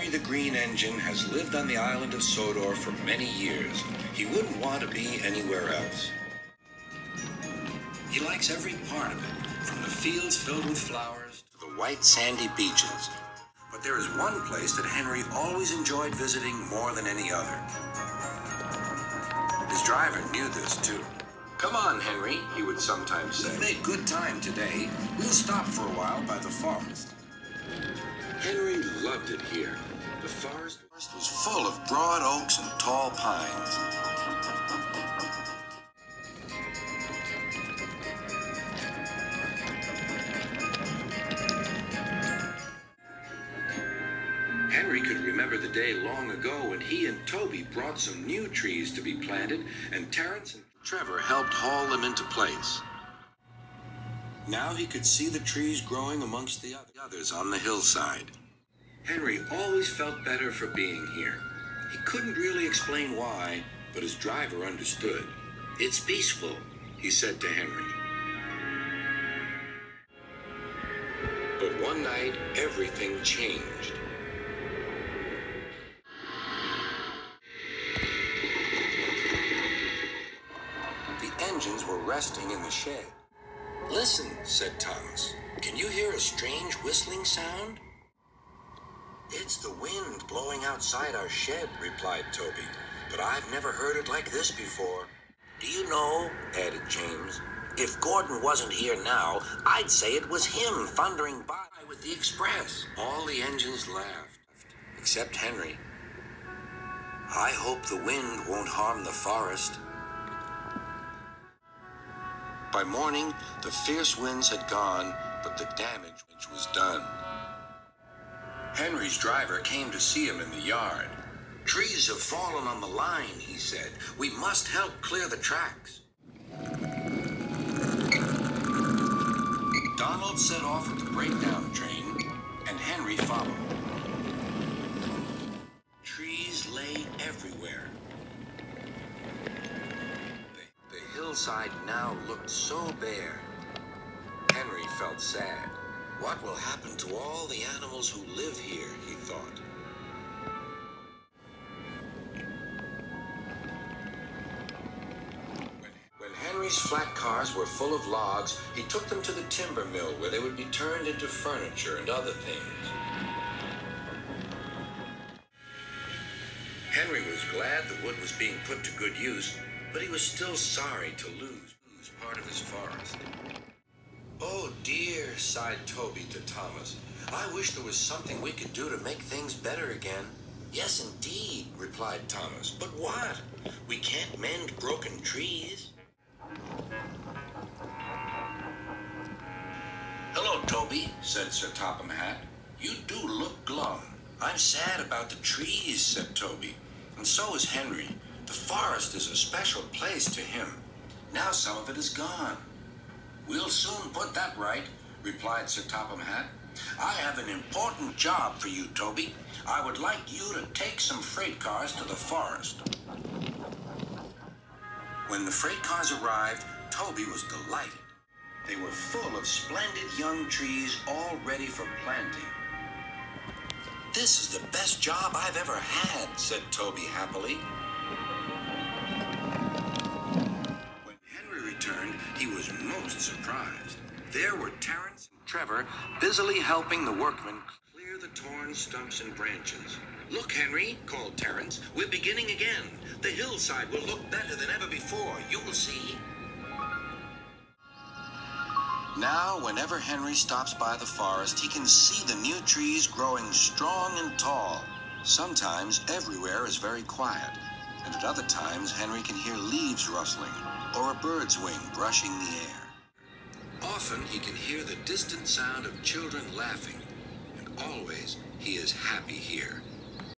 Henry the Green Engine has lived on the island of Sodor for many years. He wouldn't want to be anywhere else. He likes every part of it, from the fields filled with flowers to the white sandy beaches. But there is one place that Henry always enjoyed visiting more than any other. His driver knew this too. "Come on, Henry," he would sometimes say. "We've made good time today. We'll stop for a while by the forest." Henry loved it here. The forest was full of broad oaks and tall pines. Henry could remember the day long ago when he and Toby brought some new trees to be planted, and Terence and Trevor helped haul them into place. Now he could see the trees growing amongst the others on the hillside. Henry always felt better for being here. He couldn't really explain why, but his driver understood. "It's peaceful," he said to Henry. But one night, everything changed. Engines were resting in the shed. "Listen," said Thomas. "Can you hear a strange whistling sound?" "It's the wind blowing outside our shed," replied Toby. "But I've never heard it like this before." "Do you know," added James, "if Gordon wasn't here now, I'd say it was him thundering by with the express." All the engines laughed, except Henry. "I hope the wind won't harm the forest." By morning, the fierce winds had gone, but the damage was done. Henry's driver came to see him in the yard. "Trees have fallen on the line," he said. "We must help clear the tracks." Donald set off at the breakdown train, and Henry followed. Trees lay everywhere. The hillside now looked so bare. Henry felt sad. What will happen to all the animals who live here, he thought. When Henry's flat cars were full of logs, he took them to the timber mill where they would be turned into furniture and other things. Henry was glad the wood was being put to good use, but he was still sorry to lose part of his forest. "Oh dear," sighed Toby to Thomas. "I wish there was something we could do to make things better again." "Yes, indeed," replied Thomas. "But what? We can't mend broken trees." "Hello, Toby," said Sir Topham Hatt. "You do look glum." "I'm sad about the trees," said Toby. "And so is Henry. The forest is a special place to him. Now some of it is gone." "We'll soon put that right," replied Sir Topham Hatt. "I have an important job for you, Toby. I would like you to take some freight cars to the forest." When the freight cars arrived, Toby was delighted. They were full of splendid young trees all ready for planting. "This is the best job I've ever had," said Toby happily. He was most surprised. There were Terence and Trevor busily helping the workmen clear the torn stumps and branches. "Look, Henry," called Terence, "we're beginning again. The hillside will look better than ever before. You will see." Now, whenever Henry stops by the forest, he can see the new trees growing strong and tall. Sometimes everywhere is very quiet, and at other times Henry can hear leaves rustling or a bird's wing brushing the air. Often he can hear the distant sound of children laughing, and always he is happy here.